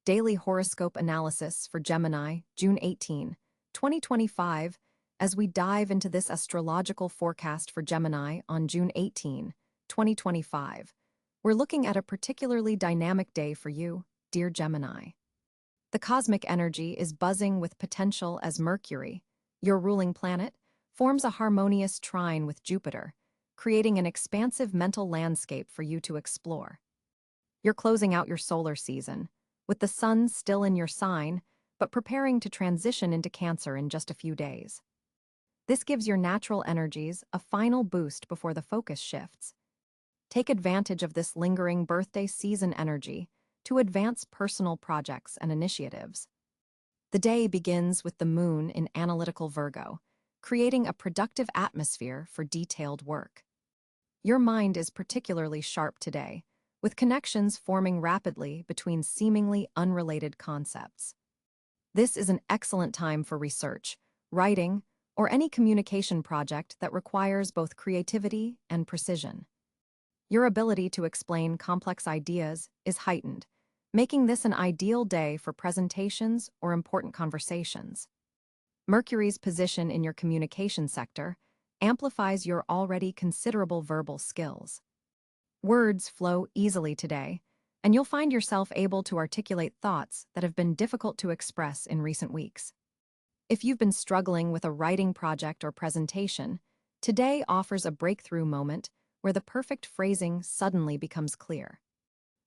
Daily Horoscope Analysis for Gemini, June 18, 2025, as we dive into this astrological forecast for Gemini on June 18, 2025. We're looking at a particularly dynamic day for you, dear Gemini. The cosmic energy is buzzing with potential as Mercury, your ruling planet, forms a harmonious trine with Jupiter, creating an expansive mental landscape for you to explore. You're closing out your solar season, with the sun still in your sign, but preparing to transition into Cancer in just a few days. This gives your natural energies a final boost before the focus shifts. Take advantage of this lingering birthday season energy to advance personal projects and initiatives. The day begins with the moon in analytical Virgo, creating a productive atmosphere for detailed work. Your mind is particularly sharp today, with connections forming rapidly between seemingly unrelated concepts. This is an excellent time for research, writing, or any communication project that requires both creativity and precision. Your ability to explain complex ideas is heightened, making this an ideal day for presentations or important conversations. Mercury's position in your communication sector amplifies your already considerable verbal skills. Words flow easily today, and you'll find yourself able to articulate thoughts that have been difficult to express in recent weeks. If you've been struggling with a writing project or presentation, today offers a breakthrough moment where the perfect phrasing suddenly becomes clear.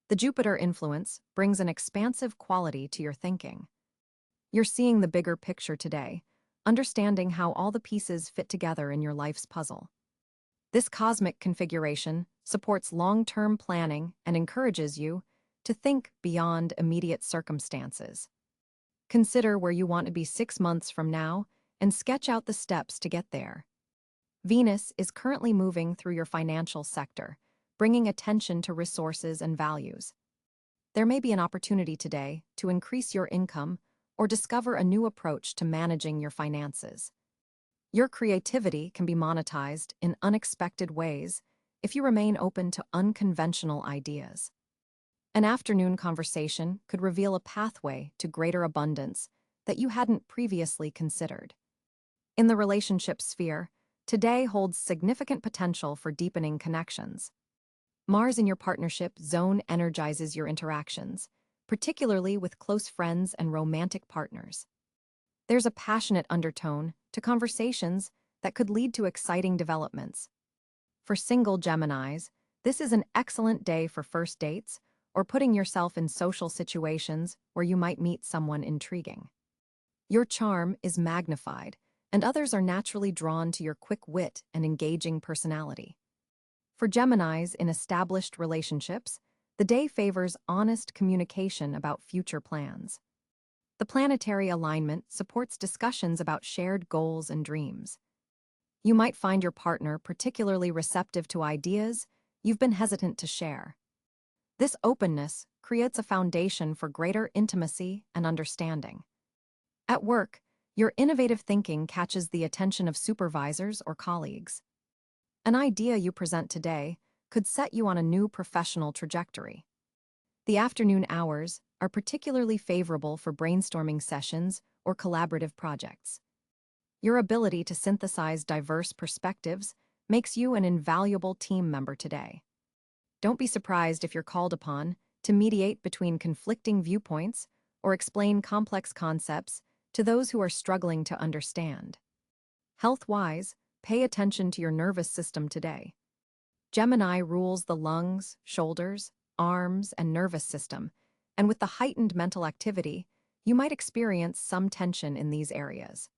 The Jupiter influence brings an expansive quality to your thinking. You're seeing the bigger picture today, understanding how all the pieces fit together in your life's puzzle. This cosmic configuration supports long-term planning and encourages you to think beyond immediate circumstances. Consider where you want to be 6 months from now and sketch out the steps to get there. Venus is currently moving through your financial sector, bringing attention to resources and values. There may be an opportunity today to increase your income or discover a new approach to managing your finances. Your creativity can be monetized in unexpected ways if you remain open to unconventional ideas. An afternoon conversation could reveal a pathway to greater abundance that you hadn't previously considered. In the relationship sphere, today holds significant potential for deepening connections. Mars in your partnership zone energizes your interactions, particularly with close friends and romantic partners. There's a passionate undertone to conversations that could lead to exciting developments. For single Geminis, this is an excellent day for first dates or putting yourself in social situations where you might meet someone intriguing. Your charm is magnified, and others are naturally drawn to your quick wit and engaging personality. For Geminis in established relationships, the day favors honest communication about future plans. The planetary alignment supports discussions about shared goals and dreams. You might find your partner particularly receptive to ideas you've been hesitant to share. This openness creates a foundation for greater intimacy and understanding. At work, your innovative thinking catches the attention of supervisors or colleagues. An idea you present today could set you on a new professional trajectory. The afternoon hours are particularly favorable for brainstorming sessions or collaborative projects. Your ability to synthesize diverse perspectives makes you an invaluable team member today. Don't be surprised if you're called upon to mediate between conflicting viewpoints or explain complex concepts to those who are struggling to understand. Health-wise, pay attention to your nervous system today. Gemini rules the lungs, shoulders, arms, and nervous system, and with the heightened mental activity, you might experience some tension in these areas.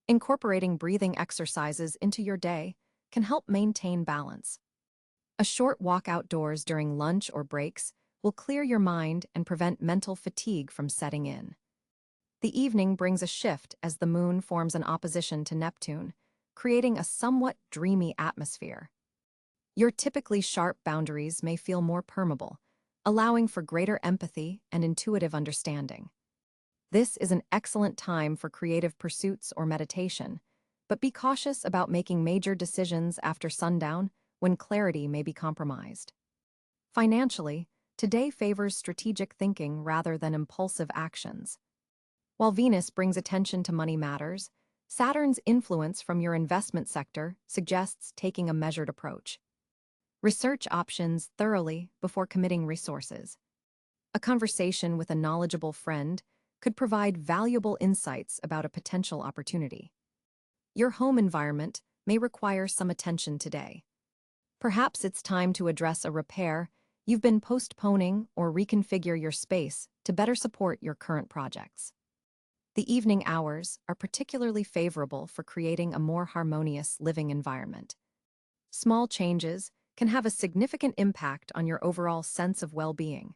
Incorporating breathing exercises into your day can help maintain balance. A short walk outdoors during lunch or breaks will clear your mind and prevent mental fatigue from setting in. The evening brings a shift as the moon forms an opposition to Neptune, creating a somewhat dreamy atmosphere. Your typically sharp boundaries may feel more permeable, allowing for greater empathy and intuitive understanding. This is an excellent time for creative pursuits or meditation, but be cautious about making major decisions after sundown when clarity may be compromised. Financially, today favors strategic thinking rather than impulsive actions. While Venus brings attention to money matters, Saturn's influence from your investment sector suggests taking a measured approach. Research options thoroughly before committing resources. A conversation with a knowledgeable friend could provide valuable insights about a potential opportunity. Your home environment may require some attention today. Perhaps it's time to address a repair you've been postponing or reconfigure your space to better support your current projects. The evening hours are particularly favorable for creating a more harmonious living environment. Small changes can have a significant impact on your overall sense of well-being.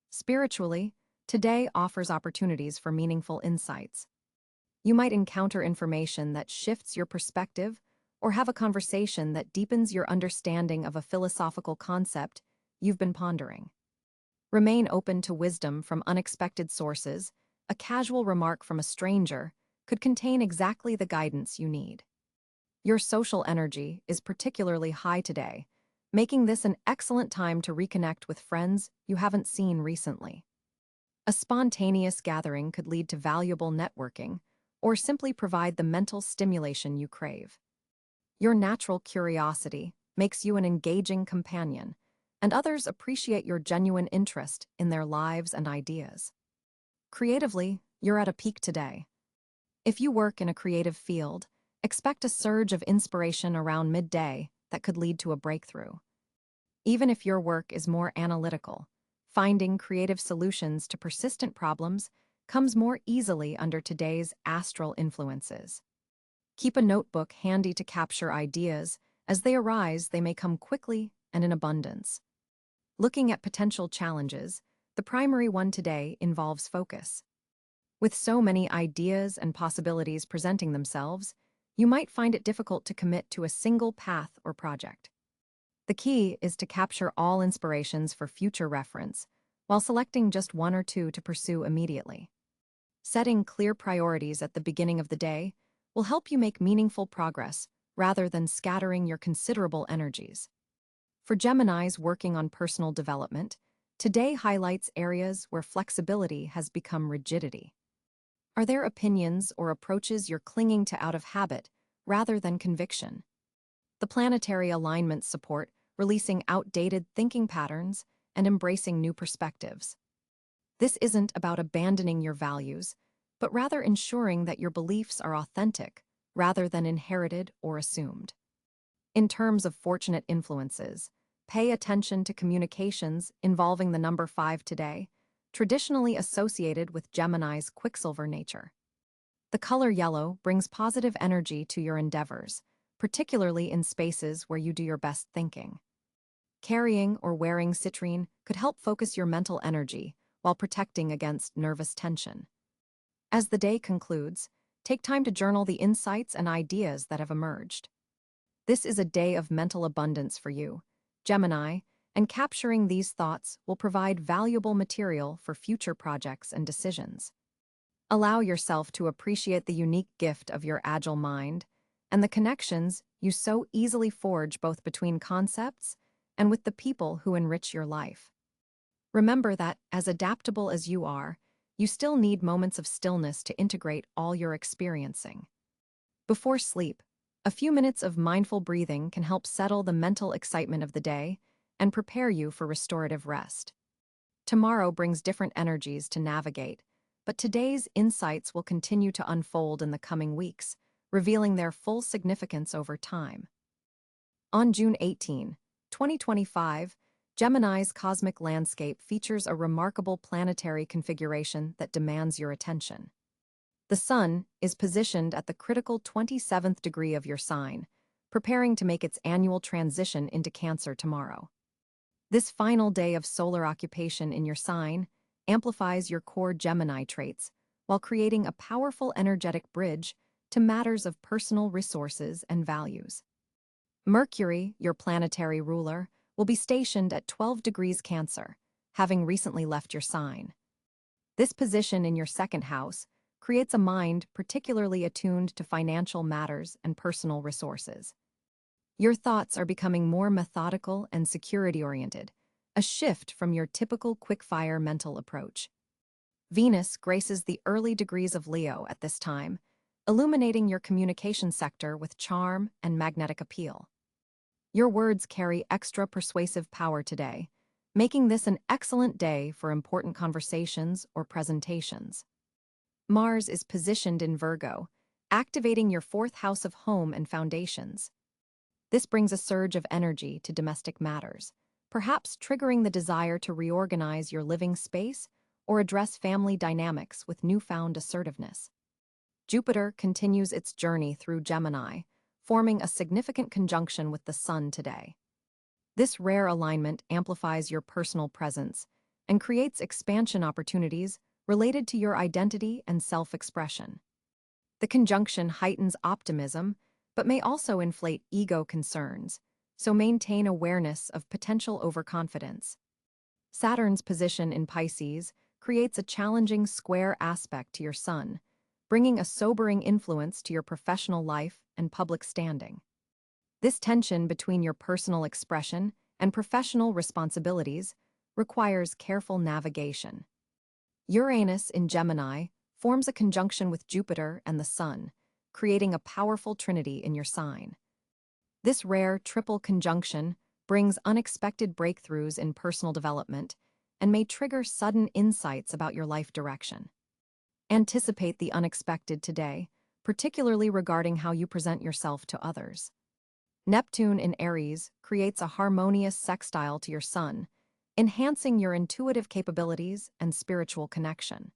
Spiritually, today offers opportunities for meaningful insights. You might encounter information that shifts your perspective or have a conversation that deepens your understanding of a philosophical concept you've been pondering. Remain open to wisdom from unexpected sources. A casual remark from a stranger could contain exactly the guidance you need. Your social energy is particularly high today, making this an excellent time to reconnect with friends you haven't seen recently. A spontaneous gathering could lead to valuable networking or simply provide the mental stimulation you crave. Your natural curiosity makes you an engaging companion, and others appreciate your genuine interest in their lives and ideas. Creatively, you're at a peak today. If you work in a creative field, expect a surge of inspiration around midday that could lead to a breakthrough. Even if your work is more analytical, finding creative solutions to persistent problems comes more easily under today's astral influences. Keep a notebook handy to capture ideas. As they arise, they may come quickly and in abundance. Looking at potential challenges, the primary one today involves focus. With so many ideas and possibilities presenting themselves, you might find it difficult to commit to a single path or project. The key is to capture all inspirations for future reference, while selecting just one or two to pursue immediately. Setting clear priorities at the beginning of the day will help you make meaningful progress rather than scattering your considerable energies. For Geminis working on personal development, today highlights areas where flexibility has become rigidity. Are there opinions or approaches you're clinging to out of habit rather than conviction? The planetary alignments support releasing outdated thinking patterns and embracing new perspectives. This isn't about abandoning your values, but rather ensuring that your beliefs are authentic rather than inherited or assumed. In terms of fortunate influences, pay attention to communications involving the number 5 today, traditionally associated with Gemini's quicksilver nature. The color yellow brings positive energy to your endeavors, particularly in spaces where you do your best thinking. Carrying or wearing citrine could help focus your mental energy while protecting against nervous tension. As the day concludes, take time to journal the insights and ideas that have emerged. This is a day of mental abundance for you, Gemini, and capturing these thoughts will provide valuable material for future projects and decisions. Allow yourself to appreciate the unique gift of your agile mind and the connections you so easily forge both between concepts and with the people who enrich your life. Remember that, as adaptable as you are, you still need moments of stillness to integrate all you're experiencing. Before sleep, a few minutes of mindful breathing can help settle the mental excitement of the day and prepare you for restorative rest. Tomorrow brings different energies to navigate, but today's insights will continue to unfold in the coming weeks, revealing their full significance over time. On June 18, 2025, Gemini's cosmic landscape features a remarkable planetary configuration that demands your attention. The Sun is positioned at the critical 27th degree of your sign, preparing to make its annual transition into Cáncer tomorrow. This final day of solar occupation in your sign amplifies your core Gemini traits while creating a powerful energetic bridge to matters of personal resources and values. Mercury, your planetary ruler, will be stationed at 12 degrees Cáncer, having recently left your sign. This position in your second house creates a mind particularly attuned to financial matters and personal resources. Your thoughts are becoming more methodical and security-oriented, a shift from your typical quick-fire mental approach. Venus graces the early degrees of Leo at this time, illuminating your communication sector with charm and magnetic appeal. Your words carry extra persuasive power today, making this an excellent day for important conversations or presentations. Mars is positioned in Virgo, activating your fourth house of home and foundations. This brings a surge of energy to domestic matters, perhaps triggering the desire to reorganize your living space or address family dynamics with newfound assertiveness. Jupiter continues its journey through Gemini, forming a significant conjunction with the Sun today. This rare alignment amplifies your personal presence and creates expansion opportunities related to your identity and self-expression. The conjunction heightens optimism, but may also inflate ego concerns, so maintain awareness of potential overconfidence. Saturn's position in Pisces creates a challenging square aspect to your Sun, bringing a sobering influence to your professional life and public standing. This tension between your personal expression and professional responsibilities requires careful navigation. Uranus in Gemini forms a conjunction with Jupiter and the Sun, creating a powerful trinity in your sign. This rare triple conjunction brings unexpected breakthroughs in personal development and may trigger sudden insights about your life direction. Anticipate the unexpected today, particularly regarding how you present yourself to others. Neptune in Aries creates a harmonious sextile to your Sun, enhancing your intuitive capabilities and spiritual connection.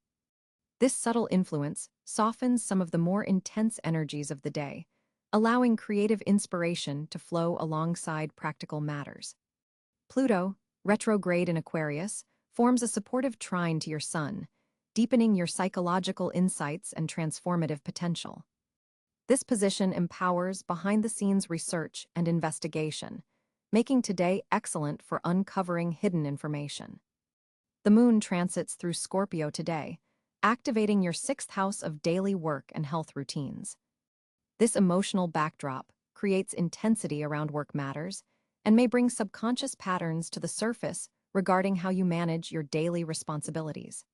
This subtle influence softens some of the more intense energies of the day, allowing creative inspiration to flow alongside practical matters. Pluto, retrograde in Aquarius, forms a supportive trine to your Sun, deepening your psychological insights and transformative potential. This position empowers behind-the-scenes research and investigation, making today excellent for uncovering hidden information. The Moon transits through Scorpio today, activating your sixth house of daily work and health routines. This emotional backdrop creates intensity around work matters and may bring subconscious patterns to the surface regarding how you manage your daily responsibilities.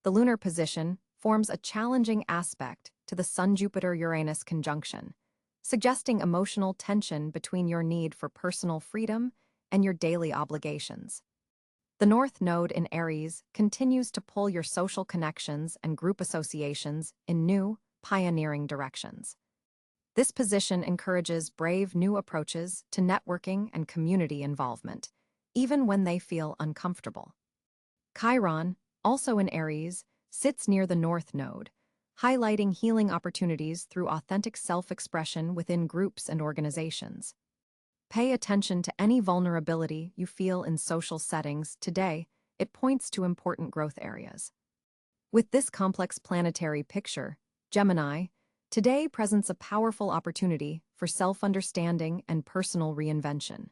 The lunar position forms a challenging aspect to the Sun-Jupiter-Uranus conjunction, suggesting emotional tension between your need for personal freedom and your daily obligations. The North Node in Aries continues to pull your social connections and group associations in new, pioneering directions. This position encourages brave new approaches to networking and community involvement, even when they feel uncomfortable. Chiron, also in Aries, sits near the North Node, highlighting healing opportunities through authentic self-expression within groups and organizations. Pay attention to any vulnerability you feel in social settings today. It points to important growth areas. With this complex planetary picture, Gemini, today presents a powerful opportunity for self-understanding and personal reinvention.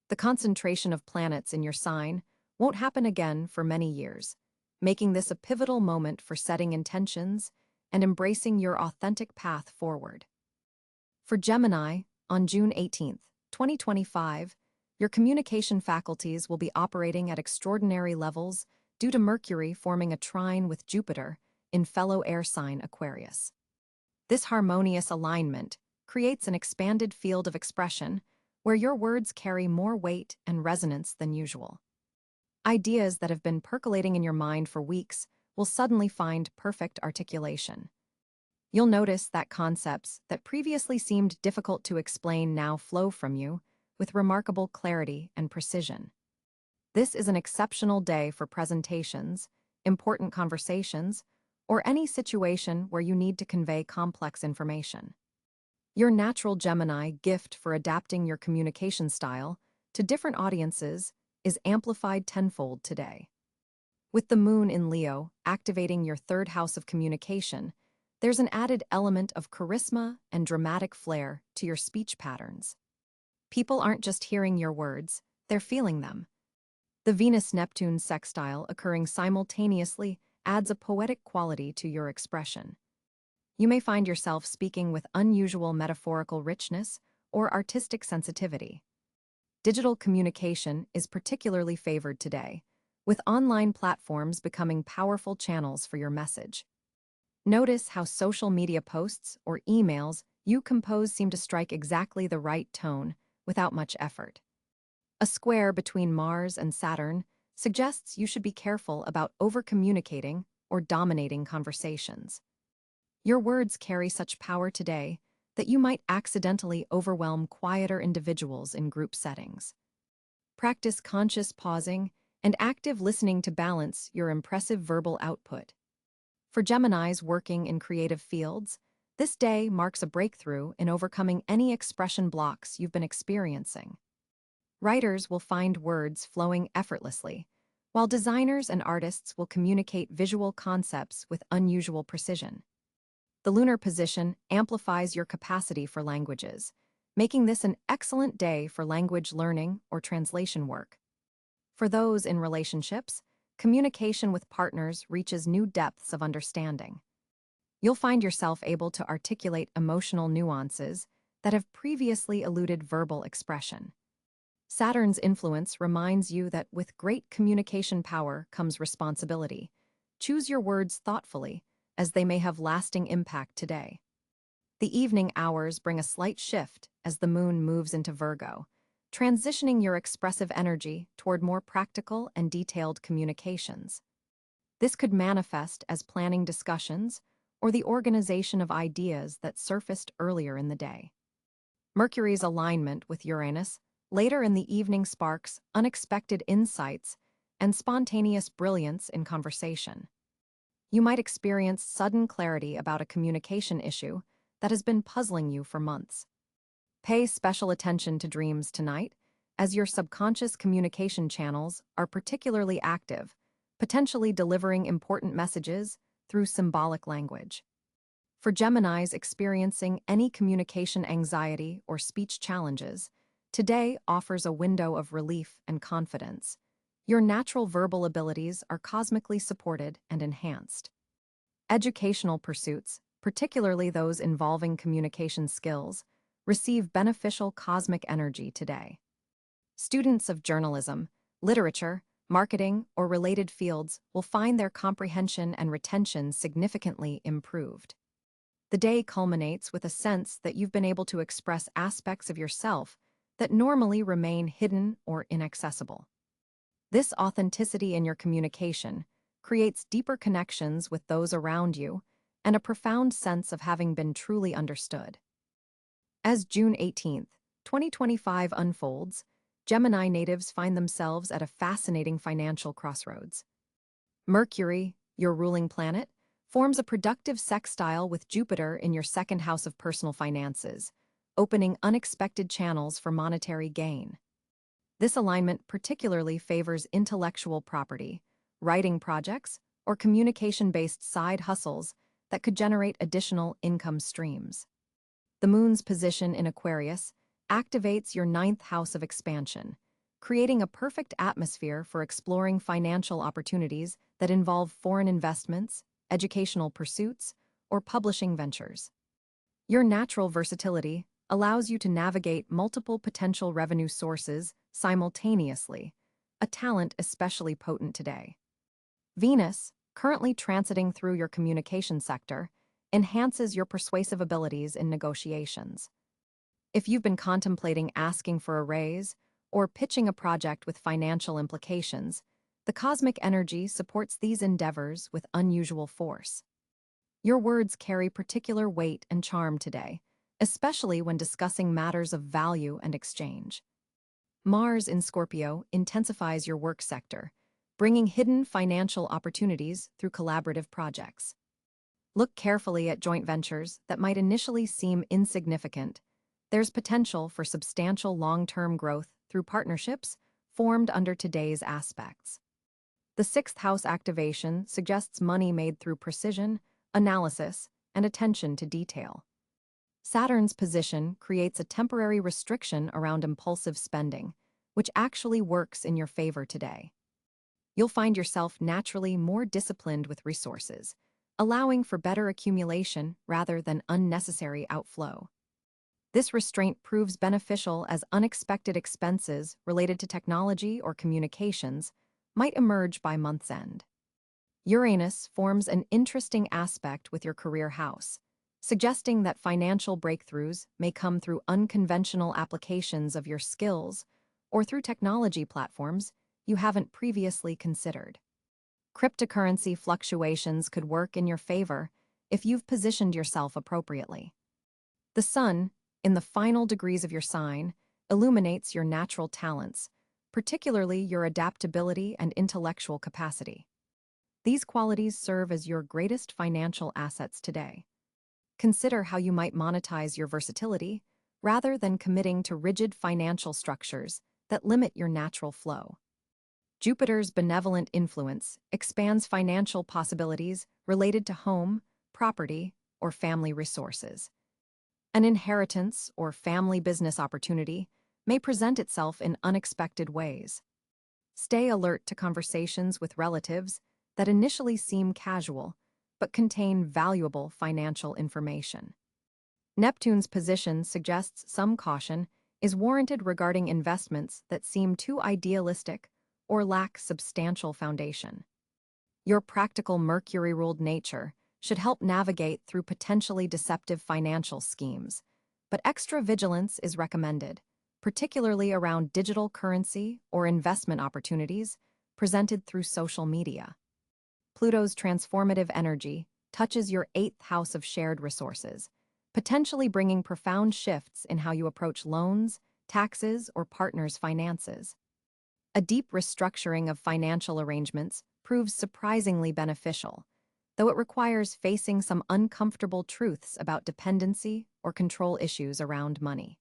The concentration of planets in your sign won't happen again for many years, making this a pivotal moment for setting intentions and embracing your authentic path forward. For Gemini, on June 18, 2025, your communication faculties will be operating at extraordinary levels due to Mercury forming a trine with Jupiter in fellow air sign Aquarius. This harmonious alignment creates an expanded field of expression where your words carry more weight and resonance than usual. Ideas that have been percolating in your mind for weeks will suddenly find perfect articulation. You'll notice that concepts that previously seemed difficult to explain now flow from you with remarkable clarity and precision. This is an exceptional day for presentations, important conversations, or any situation where you need to convey complex information. Your natural Gemini gift for adapting your communication style to different audiences is amplified tenfold today. With the Moon in Leo activating your third house of communication, there's an added element of charisma and dramatic flair to your speech patterns. People aren't just hearing your words, they're feeling them. The Venus-Neptune sextile occurring simultaneously adds a poetic quality to your expression. You may find yourself speaking with unusual metaphorical richness or artistic sensitivity. digital communication is particularly favored today, with online platforms becoming powerful channels for your message. Notice how social media posts or emails you compose seem to strike exactly the right tone without much effort. A square between Mars and Saturn suggests you should be careful about over-communicating or dominating conversations. Your words carry such power today that you might accidentally overwhelm quieter individuals in group settings. Practice conscious pausing and active listening to balance your impressive verbal output. For Geminis working in creative fields, this day marks a breakthrough in overcoming any expression blocks you've been experiencing. Writers will find words flowing effortlessly, while designers and artists will communicate visual concepts with unusual precision. The lunar position amplifies your capacity for languages, making this an excellent day for language learning or translation work. For those in relationships, communication with partners reaches new depths of understanding. You'll find yourself able to articulate emotional nuances that have previously eluded verbal expression. Saturn's influence reminds you that with great communication power comes responsibility. Choose your words thoughtfully, as they may have lasting impact today. The evening hours bring a slight shift as the moon moves into Virgo, transitioning your expressive energy toward more practical and detailed communications. This could manifest as planning discussions or the organization of ideas that surfaced earlier in the day. Mercury's alignment with Uranus later in the evening sparks unexpected insights and spontaneous brilliance in conversation. You might experience sudden clarity about a communication issue that has been puzzling you for months. Pay special attention to dreams tonight, as your subconscious communication channels are particularly active, potentially delivering important messages through symbolic language. For Geminis experiencing any communication anxiety or speech challenges, today offers a window of relief and confidence. Your natural verbal abilities are cosmically supported and enhanced. Educational pursuits, particularly those involving communication skills, receive beneficial cosmic energy today. Students of journalism, literature, marketing, or related fields will find their comprehension and retention significantly improved. The day culminates with a sense that you've been able to express aspects of yourself that normally remain hidden or inaccessible. This authenticity in your communication creates deeper connections with those around you and a profound sense of having been truly understood. As June 18, 2025 unfolds, Gemini natives find themselves at a fascinating financial crossroads. Mercury, your ruling planet, forms a productive sextile with Jupiter in your second house of personal finances, opening unexpected channels for monetary gain. This alignment particularly favors intellectual property, writing projects, or communication-based side hustles that could generate additional income streams. The moon's position in Aquarius activates your ninth house of expansion, creating a perfect atmosphere for exploring financial opportunities that involve foreign investments, educational pursuits, or publishing ventures. Your natural versatility allows you to navigate multiple potential revenue sources simultaneously, a talent especially potent today. Venus, currently transiting through your communication sector, enhances your persuasive abilities in negotiations. If you've been contemplating asking for a raise or pitching a project with financial implications, the cosmic energy supports these endeavors with unusual force. Your words carry particular weight and charm today, especially when discussing matters of value and exchange. Mars in Scorpio intensifies your work sector, bringing hidden financial opportunities through collaborative projects. Look carefully at joint ventures that might initially seem insignificant. There's potential for substantial long-term growth through partnerships formed under today's aspects. The sixth house activation suggests money made through precision, analysis, and attention to detail. Saturn's position creates a temporary restriction around impulsive spending, which actually works in your favor today. You'll find yourself naturally more disciplined with resources, allowing for better accumulation rather than unnecessary outflow. This restraint proves beneficial as unexpected expenses related to technology or communications might emerge by month's end. Uranus forms an interesting aspect with your career house, suggesting that financial breakthroughs may come through unconventional applications of your skills or through technology platforms you haven't previously considered. Cryptocurrency fluctuations could work in your favor if you've positioned yourself appropriately. The sun, in the final degrees of your sign, illuminates your natural talents, particularly your adaptability and intellectual capacity. These qualities serve as your greatest financial assets today. Consider how you might monetize your versatility rather than committing to rigid financial structures that limit your natural flow. Jupiter's benevolent influence expands financial possibilities related to home, property, or family resources. An inheritance or family business opportunity may present itself in unexpected ways. Stay alert to conversations with relatives that initially seem casual but contain valuable financial information. Neptune's position suggests some caution is warranted regarding investments that seem too idealistic or lack substantial foundation. Your practical Mercury-ruled nature should help navigate through potentially deceptive financial schemes, but extra vigilance is recommended, particularly around digital currency or investment opportunities presented through social media. Pluto's transformative energy touches your 8th house of shared resources, potentially bringing profound shifts in how you approach loans, taxes, or partners' finances. A deep restructuring of financial arrangements proves surprisingly beneficial, though it requires facing some uncomfortable truths about dependency or control issues around money.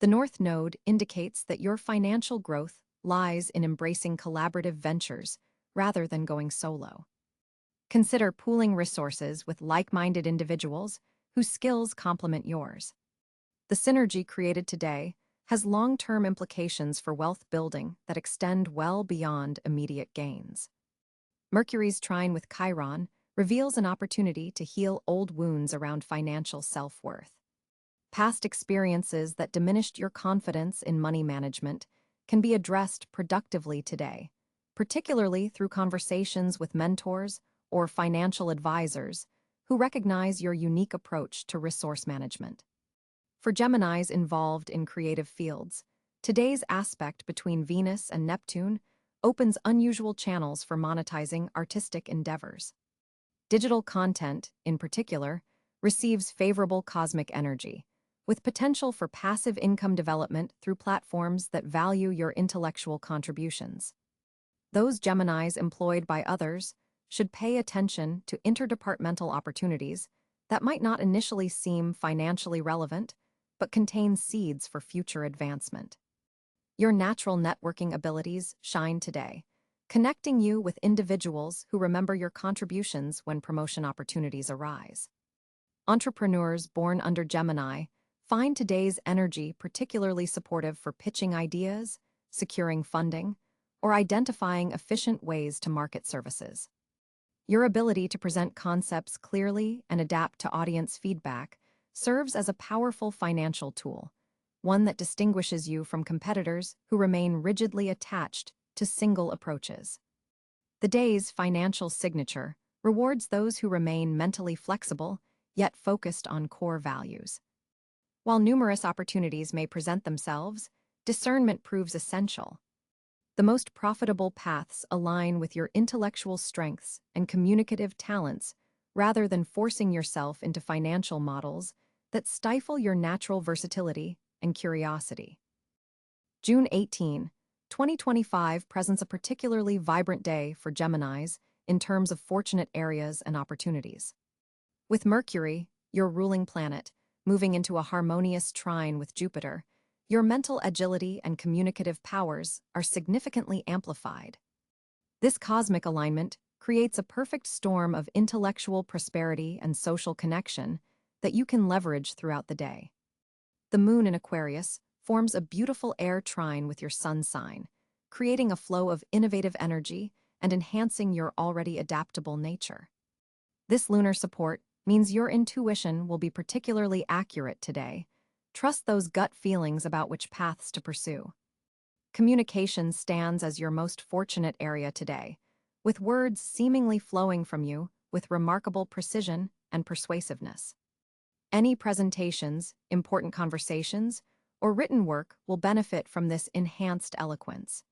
The North Node indicates that your financial growth lies in embracing collaborative ventures rather than going solo. Consider pooling resources with like-minded individuals whose skills complement yours. The synergy created today has long-term implications for wealth building that extend well beyond immediate gains. Mercury's trine with Chiron reveals an opportunity to heal old wounds around financial self-worth. Past experiences that diminished your confidence in money management can be addressed productively today, particularly through conversations with mentors or financial advisors who recognize your unique approach to resource management. For Geminis involved in creative fields, today's aspect between Venus and Neptune opens unusual channels for monetizing artistic endeavors. Digital content, in particular, receives favorable cosmic energy, with potential for passive income development through platforms that value your intellectual contributions. Those Geminis employed by others should pay attention to interdepartmental opportunities that might not initially seem financially relevant, but contain seeds for future advancement. Your natural networking abilities shine today, connecting you with individuals who remember your contributions when promotion opportunities arise. Entrepreneurs born under Gemini find today's energy particularly supportive for pitching ideas, securing funding, or identifying efficient ways to market services. Your ability to present concepts clearly and adapt to audience feedback serves as a powerful financial tool, one that distinguishes you from competitors who remain rigidly attached to single approaches. The day's financial signature rewards those who remain mentally flexible, yet focused on core values. While numerous opportunities may present themselves, discernment proves essential. The most profitable paths align with your intellectual strengths and communicative talents rather than forcing yourself into financial models that stifle your natural versatility and curiosity. June 18, 2025 presents a particularly vibrant day for Geminis in terms of fortunate areas and opportunities. With Mercury, your ruling planet, moving into a harmonious trine with Jupiter, your mental agility and communicative powers are significantly amplified. This cosmic alignment creates a perfect storm of intellectual prosperity and social connection that you can leverage throughout the day. The moon in Aquarius forms a beautiful air trine with your sun sign, creating a flow of innovative energy and enhancing your already adaptable nature. This lunar support means your intuition will be particularly accurate today, Trust those gut feelings about which paths to pursue. Communication stands as your most fortunate area today, with words seemingly flowing from you with remarkable precision and persuasiveness. Any presentations, important conversations, or written work will benefit from this enhanced eloquence.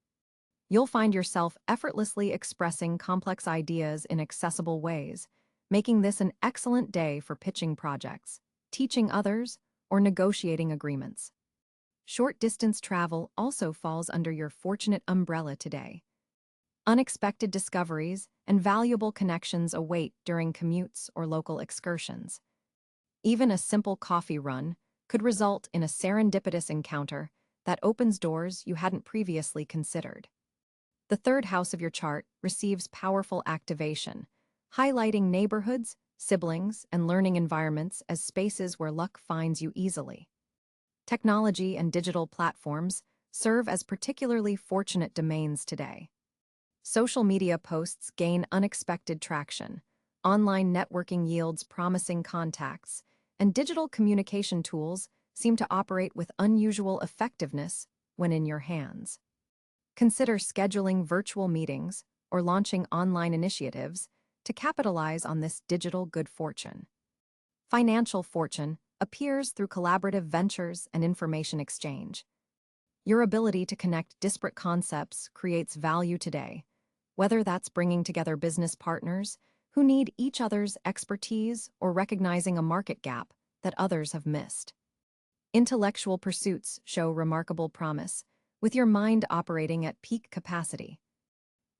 You'll find yourself effortlessly expressing complex ideas in accessible ways, making this an excellent day for pitching projects, teaching others, or negotiating agreements. Short-distance travel also falls under your fortunate umbrella today. Unexpected discoveries and valuable connections await during commutes or local excursions. Even a simple coffee run could result in a serendipitous encounter that opens doors you hadn't previously considered. The third house of your chart receives powerful activation, highlighting neighborhoods, siblings, and learning environments as spaces where luck finds you easily. Technology and digital platforms serve as particularly fortunate domains today. Social media posts gain unexpected traction, online networking yields promising contacts, and digital communication tools seem to operate with unusual effectiveness when in your hands. Consider scheduling virtual meetings or launching online initiatives to capitalize on this digital good fortune. Financial fortune appears through collaborative ventures and information exchange. Your ability to connect disparate concepts creates value today, whether that's bringing together business partners who need each other's expertise or recognizing a market gap that others have missed. Intellectual pursuits show remarkable promise, with your mind operating at peak capacity.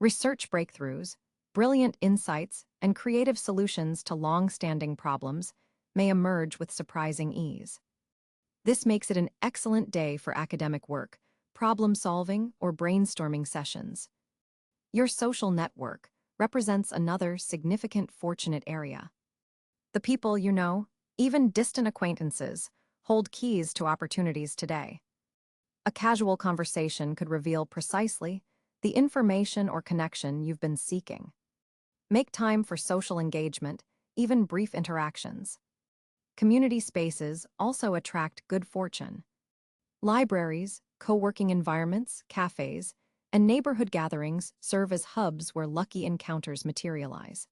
Research breakthroughs, brilliant insights, and creative solutions to long-standing problems may emerge with surprising ease. This makes it an excellent day for academic work, problem-solving, or brainstorming sessions. Your social network represents another significant fortunate area. The people you know, even distant acquaintances, hold keys to opportunities today. A casual conversation could reveal precisely the information or connection you've been seeking. Make time for social engagement, even brief interactions. Community spaces also attract good fortune. Libraries, co-working environments, cafes, and neighborhood gatherings serve as hubs where lucky encounters materialize.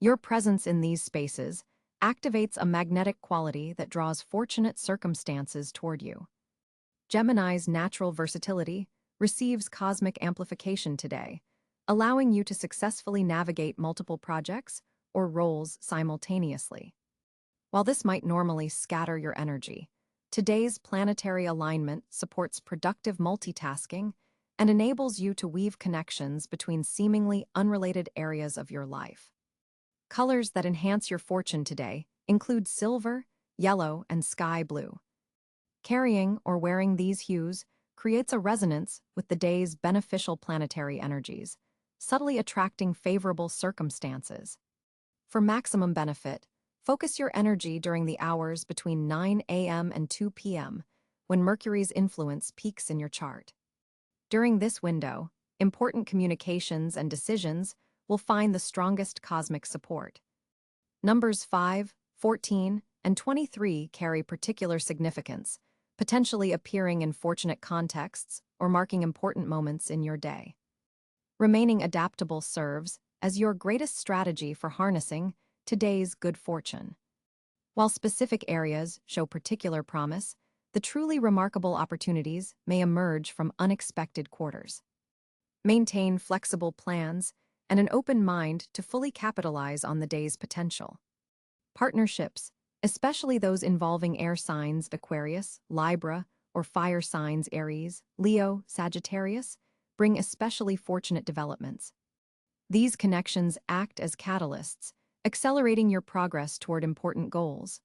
Your presence in these spaces activates a magnetic quality that draws fortunate circumstances toward you. Gemini's natural versatility receives cosmic amplification today, allowing you to successfully navigate multiple projects or roles simultaneously. While this might normally scatter your energy, today's planetary alignment supports productive multitasking and enables you to weave connections between seemingly unrelated areas of your life. Colors that enhance your fortune today include silver, yellow, and sky blue. Carrying or wearing these hues creates a resonance with the day's beneficial planetary energies, subtly attracting favorable circumstances. For maximum benefit, focus your energy during the hours between 9 a.m. and 2 p.m., when Mercury's influence peaks in your chart. During this window, important communications and decisions will find the strongest cosmic support. Numbers 5, 14, and 23 carry particular significance, potentially appearing in fortunate contexts or marking important moments in your day. Remaining adaptable serves as your greatest strategy for harnessing today's good fortune. While specific areas show particular promise, the truly remarkable opportunities may emerge from unexpected quarters. Maintain flexible plans and an open mind to fully capitalize on the day's potential. Partnerships, especially those involving air signs Aquarius, Libra, or fire signs Aries, Leo, Sagittarius, bring especially fortunate developments. These connections act as catalysts, accelerating your progress toward important goals.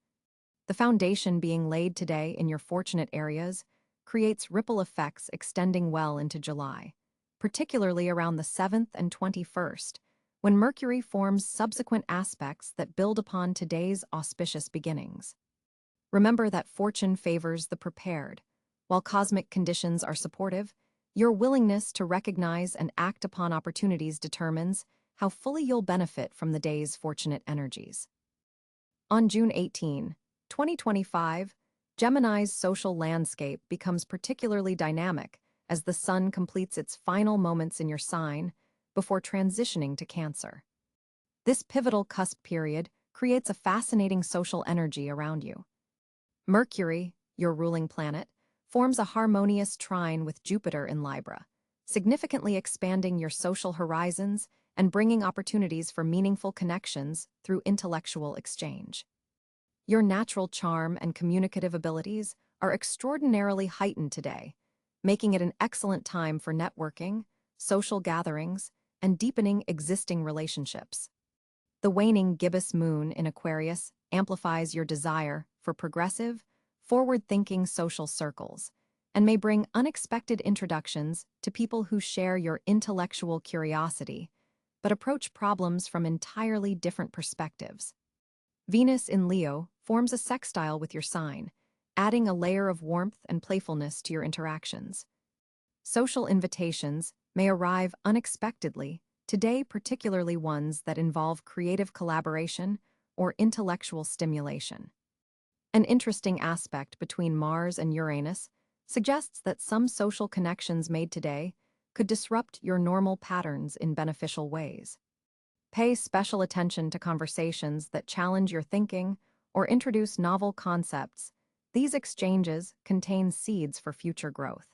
The foundation being laid today in your fortunate areas creates ripple effects extending well into July, particularly around the 7th and 21st, when Mercury forms subsequent aspects that build upon today's auspicious beginnings. Remember that fortune favors the prepared. While cosmic conditions are supportive, your willingness to recognize and act upon opportunities determines how fully you'll benefit from the day's fortunate energies. On June 18, 2025, Gemini's social landscape becomes particularly dynamic as the sun completes its final moments in your sign before transitioning to Cancer. This pivotal cusp period creates a fascinating social energy around you. Mercury, your ruling planet, forms a harmonious trine with Jupiter in Libra, significantly expanding your social horizons and bringing opportunities for meaningful connections through intellectual exchange. Your natural charm and communicative abilities are extraordinarily heightened today, making it an excellent time for networking, social gatherings, and deepening existing relationships. The waning gibbous moon in Aquarius amplifies your desire for progressive, forward-thinking social circles and may bring unexpected introductions to people who share your intellectual curiosity but approach problems from entirely different perspectives. Venus in Leo forms a sextile with your sign, adding a layer of warmth and playfulness to your interactions. Social invitations may arrive unexpectedly, today particularly ones that involve creative collaboration or intellectual stimulation. An interesting aspect between Mars and Uranus suggests that some social connections made today could disrupt your normal patterns in beneficial ways. Pay special attention to conversations that challenge your thinking or introduce novel concepts. These exchanges contain seeds for future growth.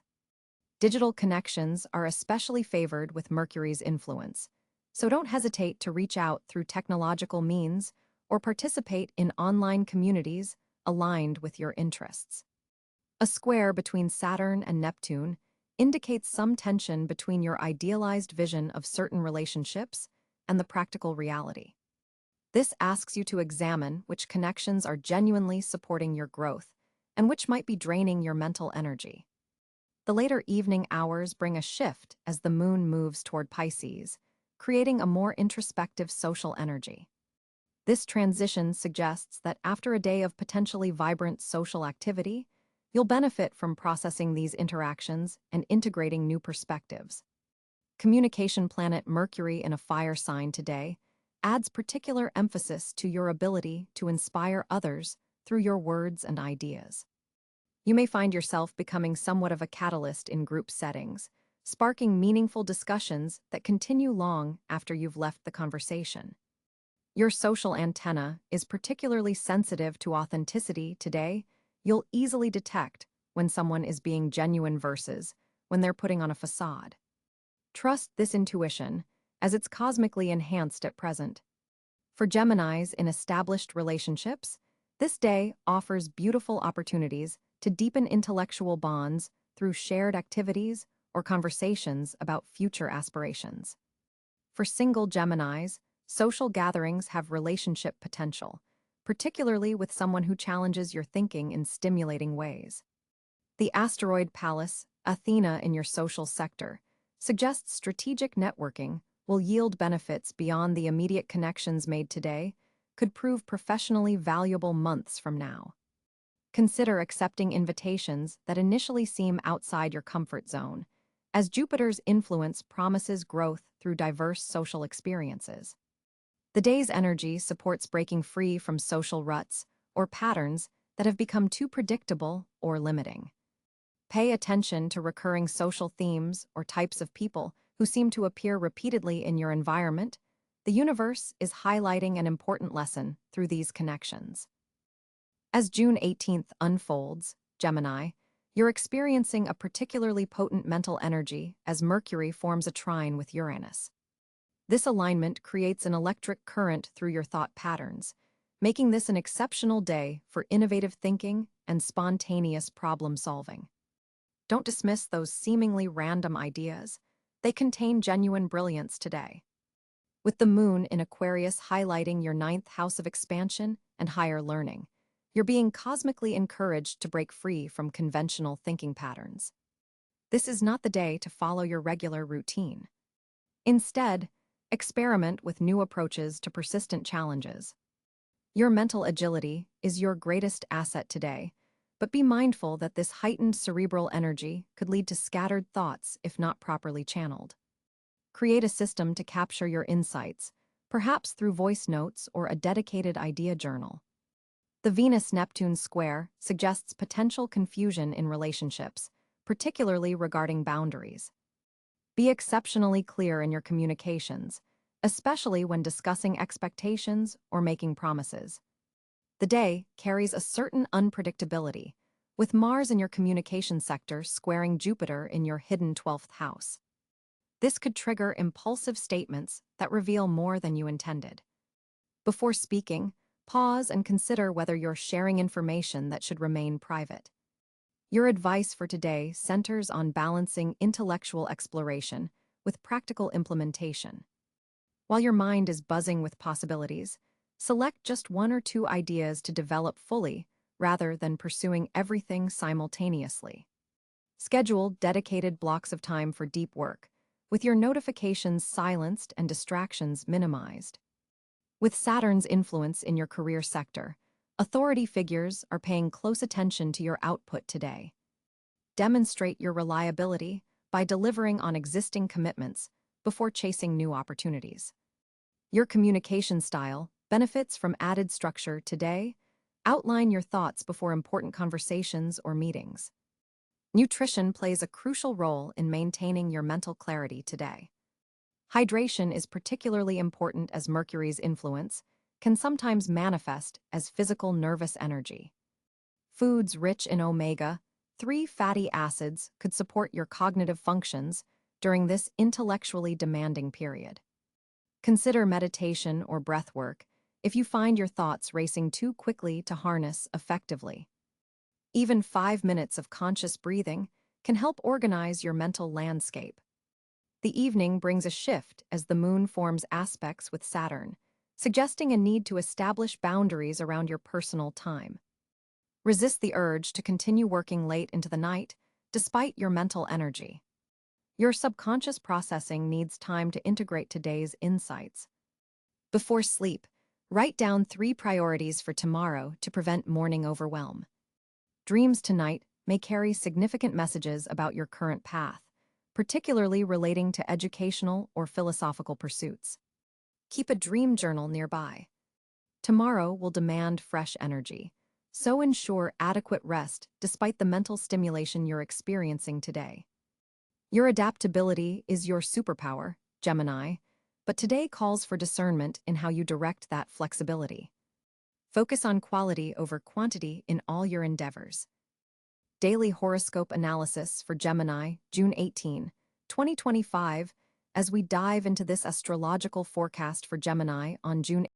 Digital connections are especially favored with Mercury's influence, so don't hesitate to reach out through technological means or participate in online communities aligned with your interests. A square between Saturn and Neptune indicates some tension between your idealized vision of certain relationships and the practical reality. This asks you to examine which connections are genuinely supporting your growth and which might be draining your mental energy. The later evening hours bring a shift as the moon moves toward Pisces, creating a more introspective social energy. This transition suggests that after a day of potentially vibrant social activity, you'll benefit from processing these interactions and integrating new perspectives. Communication planet Mercury in a fire sign today adds particular emphasis to your ability to inspire others through your words and ideas. You may find yourself becoming somewhat of a catalyst in group settings, sparking meaningful discussions that continue long after you've left the conversation. Your social antenna is particularly sensitive to authenticity today. You'll easily detect when someone is being genuine versus when they're putting on a facade. Trust this intuition, as it's cosmically enhanced at present. For Geminis in established relationships, this day offers beautiful opportunities to deepen intellectual bonds through shared activities or conversations about future aspirations. For single Geminis, social gatherings have relationship potential, particularly with someone who challenges your thinking in stimulating ways. The asteroid palace, Athena in your social sector, suggests strategic networking will yield benefits beyond the immediate connections made today, could prove professionally valuable months from now. Consider accepting invitations that initially seem outside your comfort zone, as Jupiter's influence promises growth through diverse social experiences. The day's energy supports breaking free from social ruts or patterns that have become too predictable or limiting. Pay attention to recurring social themes or types of people who seem to appear repeatedly in your environment. The universe is highlighting an important lesson through these connections. As June 18th unfolds, Gemini, you're experiencing a particularly potent mental energy as Mercury forms a trine with Uranus. This alignment creates an electric current through your thought patterns, making this an exceptional day for innovative thinking and spontaneous problem-solving. Don't dismiss those seemingly random ideas. They contain genuine brilliance today. With the moon in Aquarius highlighting your ninth house of expansion and higher learning, you're being cosmically encouraged to break free from conventional thinking patterns. This is not the day to follow your regular routine. Instead, experiment with new approaches to persistent challenges. Your mental agility is your greatest asset today, but be mindful that this heightened cerebral energy could lead to scattered thoughts if not properly channeled. Create a system to capture your insights, perhaps through voice notes or a dedicated idea journal. The Venus-Neptune square suggests potential confusion in relationships, particularly regarding boundaries. Be exceptionally clear in your communications, especially when discussing expectations or making promises. The day carries a certain unpredictability, with Mars in your communication sector squaring Jupiter in your hidden 12th house. This could trigger impulsive statements that reveal more than you intended. Before speaking, pause and consider whether you're sharing information that should remain private. Your advice for today centers on balancing intellectual exploration with practical implementation. While your mind is buzzing with possibilities, select just one or two ideas to develop fully rather than pursuing everything simultaneously. Schedule dedicated blocks of time for deep work, with your notifications silenced and distractions minimized. With Saturn's influence in your career sector, authority figures are paying close attention to your output today. Demonstrate your reliability by delivering on existing commitments before chasing new opportunities. Your communication style benefits from added structure today. Outline your thoughts before important conversations or meetings. Nutrition plays a crucial role in maintaining your mental clarity today. Hydration is particularly important as Mercury's influence can sometimes manifest as physical nervous energy. Foods rich in omega-3 fatty acids could support your cognitive functions during this intellectually demanding period. Consider meditation or breath work if you find your thoughts racing too quickly to harness effectively. Even 5 minutes of conscious breathing can help organize your mental landscape. The evening brings a shift as the moon forms aspects with Saturn, suggesting a need to establish boundaries around your personal time. Resist the urge to continue working late into the night, despite your mental energy. Your subconscious processing needs time to integrate today's insights. Before sleep, write down 3 priorities for tomorrow to prevent morning overwhelm. Dreams tonight may carry significant messages about your current path, particularly relating to educational or philosophical pursuits. Keep a dream journal nearby. Tomorrow will demand fresh energy, so ensure adequate rest despite the mental stimulation you're experiencing today. Your adaptability is your superpower, Gemini, but today calls for discernment in how you direct that flexibility. Focus on quality over quantity in all your endeavors. Daily horoscope analysis for Gemini, June 18, 2025, as we dive into this astrological forecast for Gemini on June